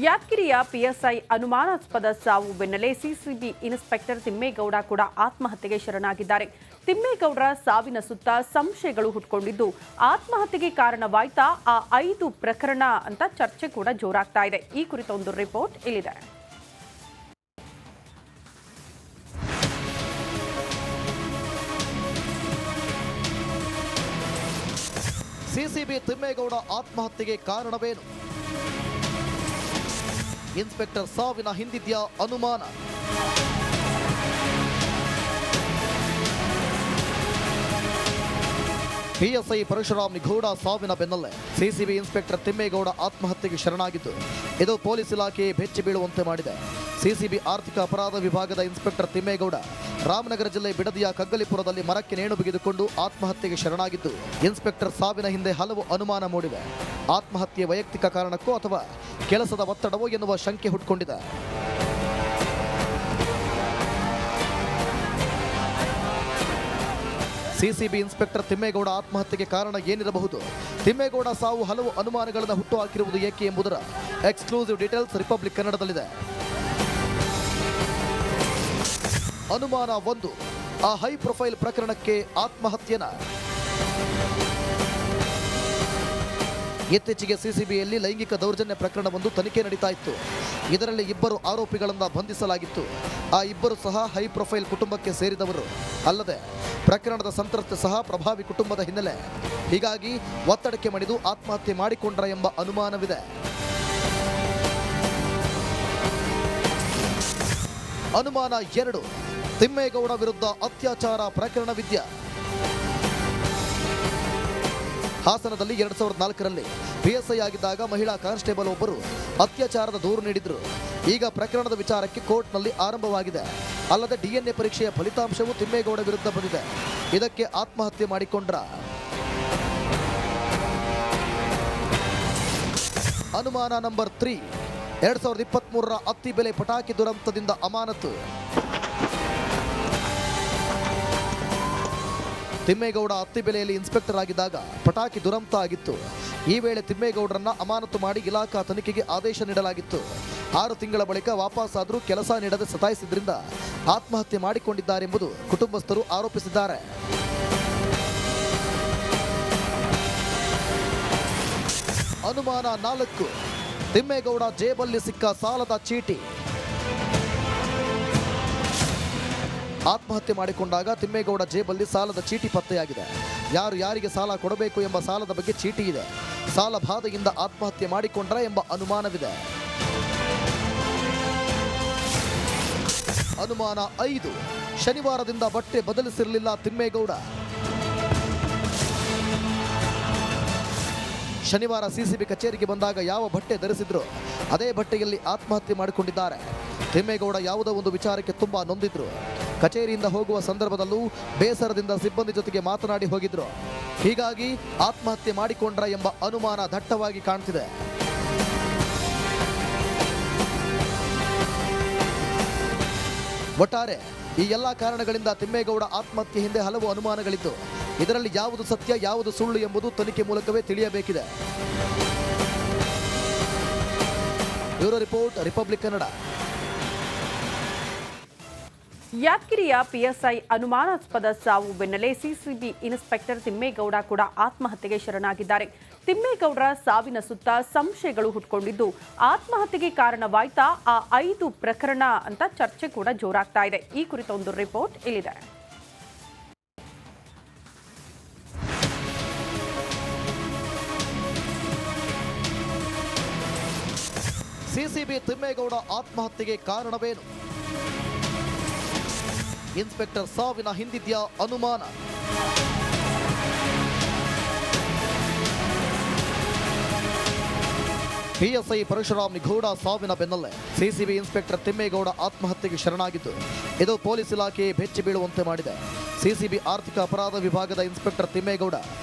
ಯಾದಗಿರಿಯ PSI ಅನುಮಾನಾಸ್ಪದ ಸಾವು ಬೆನ್ನಲ್ಲೇ ಸಿಸಿಬಿ ಇನ್ಸ್ಪೆಕ್ಟರ್ ತಿಮ್ಮೇಗೌಡ ಕೂಡ ಆತ್ಮಹತ್ಯೆಗೆ ಶರಣಾಗಿದ್ದಾರೆ. ತಿಮ್ಮೇಗೌಡರ ಸಾವಿನ ಸುತ್ತ ಸಂಶಯಗಳು ಹುಟ್ಟುಕೊಂಡಿದ್ದು ಆತ್ಮಹತ್ಯೆಗೆ ಕಾರಣವಾಯ್ತಾ ಆ 5 ಪ್ರಕರಣ ಅಂತ ಚರ್ಚೆ ಕೂಡ ಜೋರಾಗ್ತಾ ಇದೆ. ಈ ಕುರಿತ ಒಂದು ರಿಪೋರ್ಟ್ ಇಲ್ಲಿದೆ. ಸಿಸಿಬಿ ತಿಮ್ಮೇಗೌಡ ಆತ್ಮಹತ್ಯೆಗೆ ಕಾರಣವೇನು? ಇನ್ಸ್ಪೆಕ್ಟರ್ ಸಾವಿನ ಹಿಂದಿದ್ಯಾ ಅನುಮಾನ? ಪಿಎಸ್ಐ ಪರಶುರಾಮ್ ನಿಘೋಡ ಸಾವಿನ ಬೆನ್ನಲ್ಲೇ ಸಿಸಿಬಿ ಇನ್ಸ್ಪೆಕ್ಟರ್ ತಿಮ್ಮೇಗೌಡ ಆತ್ಮಹತ್ಯೆಗೆ ಶರಣಾಗಿದ್ದು ಇದು ಪೊಲೀಸ್ ಇಲಾಖೆ ಬೆಚ್ಚಿ ಬೀಳುವಂತೆ ಮಾಡಿದೆ. ಸಿಸಿಬಿ ಆರ್ಥಿಕ ಅಪರಾಧ ವಿಭಾಗದ ಇನ್ಸ್ಪೆಕ್ಟರ್ ತಿಮ್ಮೇಗೌಡ ರಾಮನಗರ ಜಿಲ್ಲೆ ಬಿಡದಿಯ ಕಗ್ಗಲಿಪುರದಲ್ಲಿ ಮರಕ್ಕೆ ನೇಣು ಬಿಗಿದುಕೊಂಡು ಆತ್ಮಹತ್ಯೆಗೆ ಶರಣಾಗಿದ್ದು ಇನ್ಸ್ಪೆಕ್ಟರ್ ಸಾವಿನ ಹಿಂದೆ ಹಲವು ಅನುಮಾನ ಮೂಡಿವೆ. ಆತ್ಮಹತ್ಯೆ ವೈಯಕ್ತಿಕ ಕಾರಣಕ್ಕೋ ಅಥವಾ ಕೆಲಸದ ಒತ್ತಡವೋ ಎನ್ನುವ ಶಂಕೆ ಹುಟ್ಟುಕೊಂಡಿದೆ. ಸಿಸಿಬಿ ಇನ್ಸ್ಪೆಕ್ಟರ್ ತಿಮ್ಮೇಗೌಡ ಆತ್ಮಹತ್ಯೆಗೆ ಕಾರಣ ಏನಿರಬಹುದು? ತಿಮ್ಮೇಗೌಡ ಸಾವು ಹಲವು ಅನುಮಾನಗಳನ್ನು ಹುಟ್ಟುಹಾಕಿರುವುದು ಏಕೆ ಎಂಬುದರ ಎಕ್ಸ್ಕ್ಲೂಸಿವ್ ಡೀಟೇಲ್ಸ್ ರಿಪಬ್ಲಿಕ್ ಕನ್ನಡದಲ್ಲಿದೆ. ಅನುಮಾನ 1, ಆ ಹೈ ಪ್ರೊಫೈಲ್ ಪ್ರಕರಣಕ್ಕೆ ಆತ್ಮಹತ್ಯೆನ? ಇತ್ತೀಚೆಗೆ ಸಿಸಿಬಿಯಲ್ಲಿ ಲೈಂಗಿಕ ದೌರ್ಜನ್ಯ ಪ್ರಕರಣವೊಂದು ತನಿಖೆ ನಡೀತಾ ಇತ್ತು. ಇದರಲ್ಲಿ 2 ಆರೋಪಿಗಳನ್ನು ಬಂಧಿಸಲಾಗಿತ್ತು. ಆ 2 ಸಹ ಹೈ ಪ್ರೊಫೈಲ್ ಕುಟುಂಬಕ್ಕೆ ಸೇರಿದವರು ಅಲ್ಲದೆ ಪ್ರಕರಣದ ಸಂತ್ರಸ್ತೆ ಸಹ ಪ್ರಭಾವಿ ಕುಟುಂಬದ ಹಿನ್ನೆಲೆ. ಹೀಗಾಗಿ ಒತ್ತಡಕ್ಕೆ ಮಣಿದು ಆತ್ಮಹತ್ಯೆ ಮಾಡಿಕೊಂಡ್ರ ಎಂಬ ಅನುಮಾನವಿದೆ. ಅನುಮಾನ 2, ತಿಮ್ಮೇಗೌಡ ವಿರುದ್ಧ ಅತ್ಯಾಚಾರ ಪ್ರಕರಣವಿದ್ಯಾ? ಹಾಸನದಲ್ಲಿ 2004ರಲ್ಲಿ ಪಿಎಸ್ಐ ಆಗಿದ್ದಾಗ ಮಹಿಳಾ ಕಾನ್ಸ್ಟೇಬಲ್ ಒಬ್ಬರು ಅತ್ಯಾಚಾರದ ದೂರು ನೀಡಿದ್ರು. ಈಗ ಪ್ರಕರಣದ ವಿಚಾರಕ್ಕೆ ಕೋರ್ಟ್ನಲ್ಲಿ ಆರಂಭವಾಗಿದೆ. ಅಲ್ಲದೆ DNA ಪರೀಕ್ಷೆಯ ಫಲಿತಾಂಶವು ತಿಮ್ಮೇಗೌಡ ವಿರುದ್ಧ ಬಂದಿದೆ. ಇದಕ್ಕೆ ಆತ್ಮಹತ್ಯೆ ಮಾಡಿಕೊಂಡ್ರ? ಅನುಮಾನ ನಂಬರ್ 3, 2023ರ ಅತ್ತಿಬೆಲೆ ಪಟಾಕಿ ದುರಂತದಿಂದ ಅಮಾನತು. ತಿಮ್ಮೇಗೌಡ ಅತ್ತಿಬೆಲೆಯಲ್ಲಿ ಇನ್ಸ್ಪೆಕ್ಟರ್ ಆಗಿದ್ದಾಗ ಪಟಾಕಿ ದುರಂತ ಆಗಿತ್ತು. ಈ ವೇಳೆ ತಿಮ್ಮೇಗೌಡರನ್ನ ಅಮಾನತು ಮಾಡಿ ಇಲಾಖಾ ತನಿಖೆಗೆ ಆದೇಶ ನೀಡಲಾಗಿತ್ತು. 6 ತಿಂಗಳ ಬಳಿಕ ವಾಪಸ್ಸಾದರೂ ಕೆಲಸ ನೀಡದೆ ಸತಾಯಿಸಿದ್ರಿಂದ ಆತ್ಮಹತ್ಯೆ ಮಾಡಿಕೊಂಡಿದ್ದಾರೆಂಬುದು ಕುಟುಂಬಸ್ಥರು ಆರೋಪಿಸಿದ್ದಾರೆ. ಅನುಮಾನ 4, ತಿಮ್ಮೇಗೌಡ ಜೇಬಲ್ಲಿ ಸಿಕ್ಕ ಸಾಲದ ಚೀಟಿ. ಆತ್ಮಹತ್ಯೆ ಮಾಡಿಕೊಂಡಾಗ ತಿಮ್ಮೇಗೌಡ ಜೇಬಲ್ಲಿ ಸಾಲದ ಚೀಟಿ ಪತ್ತೆಯಾಗಿದೆ. ಯಾರು ಯಾರಿಗೆ ಸಾಲ ಕೊಡಬೇಕು ಎಂಬ ಸಾಲದ ಬಗ್ಗೆ ಚೀಟಿ ಇದೆ. ಸಾಲ ಬಾಧೆಯಿಂದ ಆತ್ಮಹತ್ಯೆ ಮಾಡಿಕೊಂಡ್ರ ಎಂಬ ಅನುಮಾನವಿದೆ. ಅನುಮಾನ 5, ಶನಿವಾರದಿಂದ ಬಟ್ಟೆ ಬದಲಿಸಿರಲಿಲ್ಲ ತಿಮ್ಮೇಗೌಡ. ಶನಿವಾರ ಸಿಸಿಬಿ ಕಚೇರಿಗೆ ಬಂದಾಗ ಯಾವ ಬಟ್ಟೆ ಧರಿಸಿದ್ರು ಅದೇ ಬಟ್ಟೆಯಲ್ಲಿ ಆತ್ಮಹತ್ಯೆ ಮಾಡಿಕೊಂಡಿದ್ದಾರೆ. ತಿಮ್ಮೇಗೌಡ ಯಾವುದೋ ಒಂದು ವಿಚಾರಕ್ಕೆ ತುಂಬಾ ನೊಂದಿದ್ರು. ಕಚೇರಿಯಿಂದ ಹೋಗುವ ಸಂದರ್ಭದಲ್ಲೂ ಬೇಸರದಿಂದ ಸಿಬ್ಬಂದಿ ಜೊತೆಗೆ ಮಾತನಾಡಿ ಹೋಗಿದ್ರು. ಹೀಗಾಗಿ ಆತ್ಮಹತ್ಯೆ ಮಾಡಿಕೊಂಡ್ರ ಎಂಬ ಅನುಮಾನ ದಟ್ಟವಾಗಿ ಕಾಣ್ತಿದೆ. ಒಟ್ಟಾರೆ ಈ ಎಲ್ಲ ಕಾರಣಗಳಿಂದ ತಿಮ್ಮೇಗೌಡ ಆತ್ಮಹತ್ಯೆ ಹಿಂದೆ ಹಲವು ಅನುಮಾನಗಳಿದ್ದು ಇದರಲ್ಲಿ ಯಾವುದು ಸತ್ಯ ಯಾವುದು ಸುಳ್ಳು ಎಂಬುದು ತನಿಖೆ ಮೂಲಕವೇ ತಿಳಿಯಬೇಕಿದೆ. Bureau report, Republic Kannada. ಯಾದಗಿರಿಯ ಪಿಎಸ್ಐ ಅನುಮಾನಾಸ್ಪದ ಸಾವು ಬೆನ್ನಲ್ಲೇ ಸಿಸಿಬಿ ಇನ್ಸ್ಪೆಕ್ಟರ್ ತಿಮ್ಮೇಗೌಡ ಕೂಡ ಆತ್ಮಹತ್ಯೆಗೆ ಶರಣಾಗಿದ್ದಾರೆ. ತಿಮ್ಮೇಗೌಡರ ಸಾವಿನ ಸುತ್ತ ಸಂಶಯಗಳು ಹುಟ್ಟುಕೊಂಡಿದ್ದು ಆತ್ಮಹತ್ಯೆಗೆ ಕಾರಣವಾಯ್ತಾ ಆ 5 ಪ್ರಕರಣ ಅಂತ ಚರ್ಚೆ ಕೂಡ ಜೋರಾಗ್ತಾ ಇದೆ. ಈ ಕುರಿತ ಒಂದು ರಿಪೋರ್ಟ್ ಇಲ್ಲಿದೆ. ಸಿಸಿಬಿ ತಿಮ್ಮೇಗೌಡ ಆತ್ಮಹತ್ಯೆಗೆ ಕಾರಣವೇನು? ಇನ್ಸ್ಪೆಕ್ಟರ್ ಸಾವಿನ ಹಿಂದಿದ್ಯಾ ಅನುಮಾನ? ಪಿಎಸ್ಐ ಪರಶುರಾಮ್ ನಿಘೋಡ ಸಾವಿನ ಬೆನ್ನಲ್ಲೇ ಸಿಸಿಬಿ ಇನ್ಸ್ಪೆಕ್ಟರ್ ತಿಮ್ಮೇಗೌಡ ಆತ್ಮಹತ್ಯೆಗೆ ಶರಣಾಗಿದ್ದು ಇದು ಪೊಲೀಸ್ ಇಲಾಖೆ ಬೆಚ್ಚಿ ಬೀಳುವಂತೆ ಮಾಡಿದೆ. ಸಿಸಿಬಿ ಆರ್ಥಿಕ ಅಪರಾಧ ವಿಭಾಗದ ಇನ್ಸ್ಪೆಕ್ಟರ್ ತಿಮ್ಮೇಗೌಡ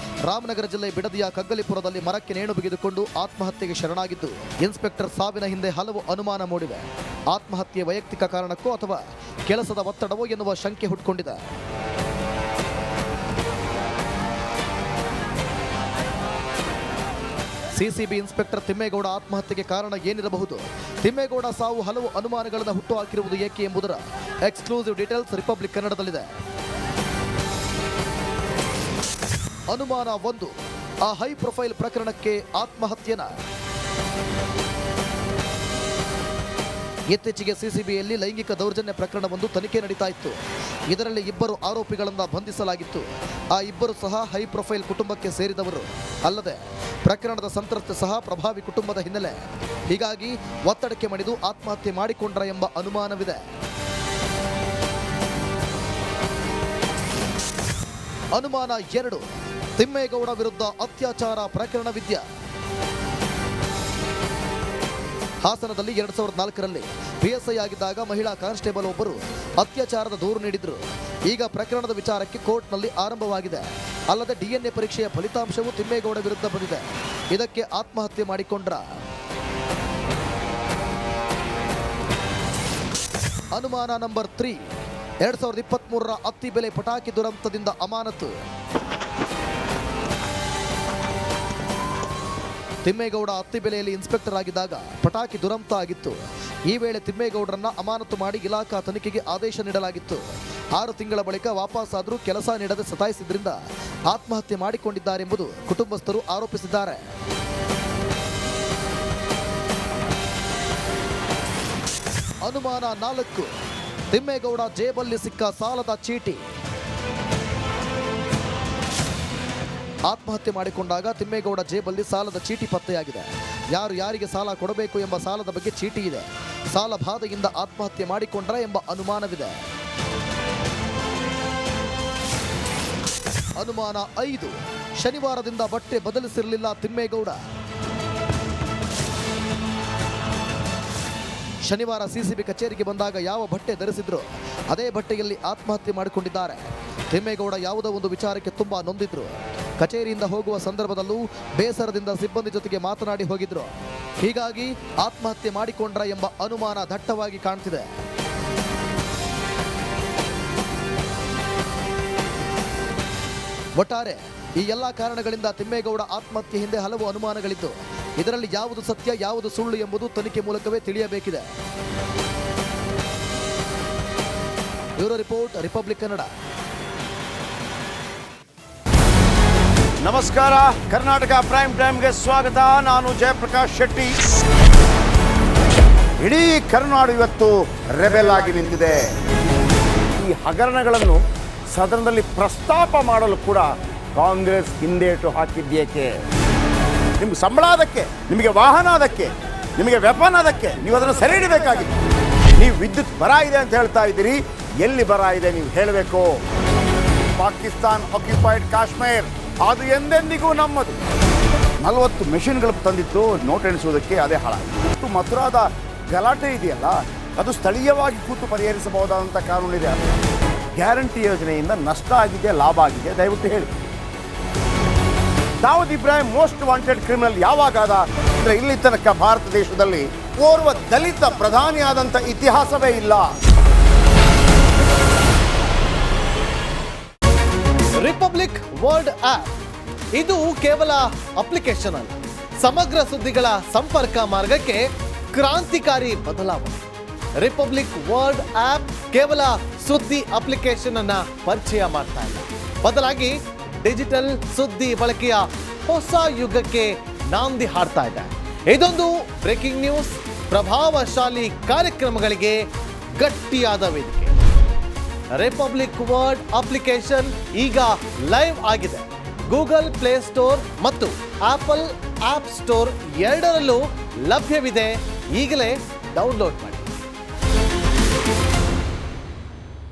ರಾಮನಗರ ಜಿಲ್ಲೆ ಬಿಡದಿಯ ಕಗ್ಗಲಿಪುರದಲ್ಲಿ ಮರಕ್ಕೆ ನೇಣು ಬಿಗಿದುಕೊಂಡು ಆತ್ಮಹತ್ಯೆಗೆ ಶರಣಾಗಿದ್ದು ಇನ್ಸ್ಪೆಕ್ಟರ್ ಸಾವಿನ ಹಿಂದೆ ಹಲವು ಅನುಮಾನ ಮೂಡಿವೆ. ಆತ್ಮಹತ್ಯೆ ವೈಯಕ್ತಿಕ ಕಾರಣಕ್ಕೋ ಅಥವಾ ಕೆಲಸದ ಒತ್ತಡವೋ ಎನ್ನುವ ಶಂಕೆ ಹುಟ್ಟುಕೊಂಡಿದೆ. ಸಿಸಿಬಿ ಇನ್ಸ್ಪೆಕ್ಟರ್ ತಿಮ್ಮೇಗೌಡ ಆತ್ಮಹತ್ಯೆಗೆ ಕಾರಣ ಏನಿರಬಹುದು? ತಿಮ್ಮೇಗೌಡ ಸಾವು ಹಲವು ಅನುಮಾನಗಳನ್ನು ಹುಟ್ಟುಹಾಕಿರುವುದು ಏಕೆ ಎಂಬುದರ ಎಕ್ಸ್ಕ್ಲೂಸಿವ್ ಡೀಟೇಲ್ಸ್ ರಿಪಬ್ಲಿಕ್ ಕನ್ನಡದಲ್ಲಿದೆ. ಅನುಮಾನ 1, ಆ ಹೈ ಪ್ರೊಫೈಲ್ ಪ್ರಕರಣಕ್ಕೆ ಆತ್ಮಹತ್ಯೆನ? ಇತ್ತೀಚೆಗೆ ಸಿಸಿಬಿಯಲ್ಲಿ ಲೈಂಗಿಕ ದೌರ್ಜನ್ಯ ಪ್ರಕರಣವೊಂದು ತನಿಖೆ ನಡೀತಾ ಇತ್ತು. ಇದರಲ್ಲಿ 2 ಆರೋಪಿಗಳನ್ನು ಬಂಧಿಸಲಾಗಿತ್ತು. ಆ 2 ಸಹ ಹೈ ಪ್ರೊಫೈಲ್ ಕುಟುಂಬಕ್ಕೆ ಸೇರಿದವರು ಅಲ್ಲದೆ ಪ್ರಕರಣದ ಸಂತ್ರಸ್ತೆ ಸಹ ಪ್ರಭಾವಿ ಕುಟುಂಬದ ಹಿನ್ನೆಲೆ. ಹೀಗಾಗಿ ಒತ್ತಡಕ್ಕೆ ಮಣಿದು ಆತ್ಮಹತ್ಯೆ ಮಾಡಿಕೊಂಡ್ರ ಎಂಬ ಅನುಮಾನವಿದೆ. ಅನುಮಾನ 2, ತಿಮ್ಮೇಗೌಡ ವಿರುದ್ಧ ಅತ್ಯಾಚಾರ ಪ್ರಕರಣವಿದ್ಯಾ? ಹಾಸನದಲ್ಲಿ 2004ರಲ್ಲಿ PSI ಆಗಿದ್ದಾಗ ಮಹಿಳಾ ಕಾನ್ಸ್ಟೇಬಲ್ ಒಬ್ಬರು ಅತ್ಯಾಚಾರದ ದೂರು ನೀಡಿದ್ರು. ಈಗ ಪ್ರಕರಣದ ವಿಚಾರಕ್ಕೆ ಕೋರ್ಟ್ನಲ್ಲಿ ಆರಂಭವಾಗಿದೆ. ಅಲ್ಲದೆ DNA ಪರೀಕ್ಷೆಯ ಫಲಿತಾಂಶವು ತಿಮ್ಮೇಗೌಡ ವಿರುದ್ಧ ಬಂದಿದೆ. ಇದಕ್ಕೆ ಆತ್ಮಹತ್ಯೆ ಮಾಡಿಕೊಂಡ್ರ? ಅನುಮಾನ ನಂಬರ್ 3, 2023ರ ಅತ್ತಿಬೆಲೆ ಪಟಾಕಿ ದುರಂತದಿಂದ ಅಮಾನತು. ತಿಮ್ಮೇಗೌಡ ಅತ್ತಿಬೆಲೆಯಲ್ಲಿ ಇನ್ಸ್ಪೆಕ್ಟರ್ ಆಗಿದ್ದಾಗ ಪಟಾಕಿ ದುರಂತ ಆಗಿತ್ತು. ಈ ವೇಳೆ ತಿಮ್ಮೇಗೌಡರನ್ನ ಅಮಾನತು ಮಾಡಿ ಇಲಾಖಾ ತನಿಖೆಗೆ ಆದೇಶ ನೀಡಲಾಗಿತ್ತು. 6 ತಿಂಗಳ ಬಳಿಕ ವಾಪಸ್ಸಾದರೂ ಕೆಲಸ ನೀಡದೆ ಸತಾಯಿಸಿದ್ರಿಂದ ಆತ್ಮಹತ್ಯೆ ಮಾಡಿಕೊಂಡಿದ್ದಾರೆಂಬುದು ಕುಟುಂಬಸ್ಥರು ಆರೋಪಿಸಿದ್ದಾರೆ. ಅನುಮಾನ 4, ತಿಮ್ಮೇಗೌಡ ಜೇಬಲ್ಲಿ ಸಿಕ್ಕ ಸಾಲದ ಚೀಟಿ. ಆತ್ಮಹತ್ಯೆ ಮಾಡಿಕೊಂಡಾಗ ತಿಮ್ಮೇಗೌಡ ಜೇಬಲ್ಲಿ ಸಾಲದ ಚೀಟಿ ಪತ್ತೆಯಾಗಿದೆ. ಯಾರು ಯಾರಿಗೆ ಸಾಲ ಕೊಡಬೇಕು ಎಂಬ ಸಾಲದ ಬಗ್ಗೆ ಚೀಟಿ ಇದೆ. ಸಾಲ ಬಾಧೆಯಿಂದ ಆತ್ಮಹತ್ಯೆ ಮಾಡಿಕೊಂಡ್ರ ಎಂಬ ಅನುಮಾನವಿದೆ. ಅನುಮಾನ 5, ಶನಿವಾರದಿಂದ ಬಟ್ಟೆ ಬದಲಿಸಿರಲಿಲ್ಲ ತಿಮ್ಮೇಗೌಡ. ಶನಿವಾರ ಸಿಸಿಬಿ ಕಚೇರಿಗೆ ಬಂದಾಗ ಯಾವ ಬಟ್ಟೆ ಧರಿಸಿದ್ರು ಅದೇ ಬಟ್ಟೆಯಲ್ಲಿ ಆತ್ಮಹತ್ಯೆ ಮಾಡಿಕೊಂಡಿದ್ದಾರೆ. ತಿಮ್ಮೇಗೌಡ ಯಾವುದೋ ಒಂದು ವಿಚಾರಕ್ಕೆ ತುಂಬಾ ನೊಂದಿದ್ರು. ಕಚೇರಿಯಿಂದ ಹೋಗುವ ಸಂದರ್ಭದಲ್ಲೂ ಬೇಸರದಿಂದ ಸಿಬ್ಬಂದಿ ಜೊತೆಗೆ ಮಾತನಾಡಿ ಹೋಗಿದ್ರು. ಹೀಗಾಗಿ ಆತ್ಮಹತ್ಯೆ ಮಾಡಿಕೊಂಡ್ರ ಎಂಬ ಅನುಮಾನ ದಟ್ಟವಾಗಿ ಕಾಣ್ತಿದೆ. ಒಟ್ಟಾರೆ ಈ ಎಲ್ಲ ಕಾರಣಗಳಿಂದ ತಿಮ್ಮೇಗೌಡ ಆತ್ಮಹತ್ಯೆ ಹಿಂದೆ ಹಲವು ಅನುಮಾನಗಳಿದ್ದು, ಇದರಲ್ಲಿ ಯಾವುದು ಸತ್ಯ ಯಾವುದು ಸುಳ್ಳು ಎಂಬುದು ತನಿಖೆ ಮೂಲಕವೇ ತಿಳಿಯಬೇಕಿದೆ. Bureau report, Republic Kannada. ನಮಸ್ಕಾರ, ಕರ್ನಾಟಕ ಪ್ರೈಮ್ ಟೈಮ್ಗೆ ಸ್ವಾಗತ. ನಾನು ಜಯಪ್ರಕಾಶ್ ಶೆಟ್ಟಿ. ಇಡೀ ಕರ್ನಾಡು ಇವತ್ತು ರೆಬೆಲ್ ಆಗಿ ನಿಂತಿದೆ. ಈ ಹಗರಣಗಳನ್ನು ಸದನದಲ್ಲಿ ಪ್ರಸ್ತಾಪ ಮಾಡಲು ಕೂಡ ಕಾಂಗ್ರೆಸ್ ಹಿಂದೇಟು ಹಾಕಿದ್ದೇಕೆ? ನಿಮ್ಗೆ ಸಂಬಳ ಅದಕ್ಕೆ, ನಿಮಗೆ ವಾಹನ ಅದಕ್ಕೆ, ನಿಮಗೆ ವೆಪನ್ ಅದಕ್ಕೆ, ನೀವು ಅದನ್ನು ಸೆರೆ ಹಿಡಿಬೇಕಾಗಿತ್ತು. ನೀವು ವಿದ್ಯುತ್ ಬರ ಇದೆ ಅಂತ ಹೇಳ್ತಾ ಇದ್ದೀರಿ, ಎಲ್ಲಿ ಬರ ಇದೆ ನೀವು ಹೇಳಬೇಕು. ಪಾಕಿಸ್ತಾನ್ ಆಕ್ಯುಪೈಡ್ ಕಾಶ್ಮೀರ್ ಅದು ಎಂದೆಂದಿಗೂ ನಮ್ಮದು. 40 ಮೆಷಿನ್ಗಳು ತಂದಿತ್ತು ನೋಟ್ ಎಣಿಸುವುದಕ್ಕೆ, ಅದೇ ಹಾಳಾಯಿತು. ಮಥುರಾದ ಗಲಾಟೆ ಇದೆಯಲ್ಲ, ಅದು ಸ್ಥಳೀಯವಾಗಿ ಕೂತು ಪರಿಹರಿಸಬಹುದಾದಂಥ ಕಾನೂನಿದೆ. ಗ್ಯಾರಂಟಿ ಯೋಜನೆಯಿಂದ ನಷ್ಟ ಆಗಿದೆ, ಲಾಭ ಆಗಿದೆ, ದಯವಿಟ್ಟು ಹೇಳಿ. Dawood Ibrahim most wanted criminal ಯಾವಾಗಾದ ಅಂದರೆ ಇಲ್ಲಿ ತನಕ ಭಾರತ ದೇಶದಲ್ಲಿ ಓರ್ವ ದಲಿತ ಪ್ರಧಾನಿಯಾದಂಥ ಇತಿಹಾಸವೇ ಇಲ್ಲ. ರಿಪಬ್ಲಿಕ್ ವರ್ಲ್ಡ್ ಆಪ್ ಇದು ಕೇವಲ ಅಪ್ಲಿಕೇಶನ್ ಅಲ್ಲ, ಸಮಗ್ರ ಸುದ್ದಿಗಳ ಸಂಪರ್ಕ ಮಾರ್ಗಕ್ಕೆ ಕ್ರಾಂತಿಕಾರಿ ಬದಲಾವಣೆ. ರಿಪಬ್ಲಿಕ್ ವರ್ಲ್ಡ್ ಆಪ್ ಕೇವಲ ಸುದ್ದಿ ಅಪ್ಲಿಕೇಶನ್ ಅನ್ನ ಪರಿಚಯ ಮಾಡ್ತಾ ಇಲ್ಲ, ಬದಲಾಗಿ ಡಿಜಿಟಲ್ ಸುದ್ದಿ ಬಳಕೆಯ ಹೊಸ ಯುಗಕ್ಕೆ ನಾಂದಿ ಹಾಡ್ತಾ ಇದೆ. ಇದೊಂದು ಬ್ರೇಕಿಂಗ್ ನ್ಯೂಸ್, ಪ್ರಭಾವಶಾಲಿ ಕಾರ್ಯಕ್ರಮಗಳಿಗೆ ಗಟ್ಟಿಯಾದ ವೇದಿಕೆ. ರಿಪಬ್ಲಿಕ್ ವರ್ಲ್ಡ್ ಅಪ್ಲಿಕೇಶನ್ ಈಗ ಲೈವ್ ಆಗಿದೆ. ಗೂಗಲ್ ಪ್ಲೇ ಸ್ಟೋರ್ ಮತ್ತು ಆಪಲ್ ಆಪ್ ಸ್ಟೋರ್ ಎರಡರಲ್ಲೂ ಲಭ್ಯವಿದೆ. ಈಗಲೇ ಡೌನ್ಲೋಡ್ ಮಾಡಿ.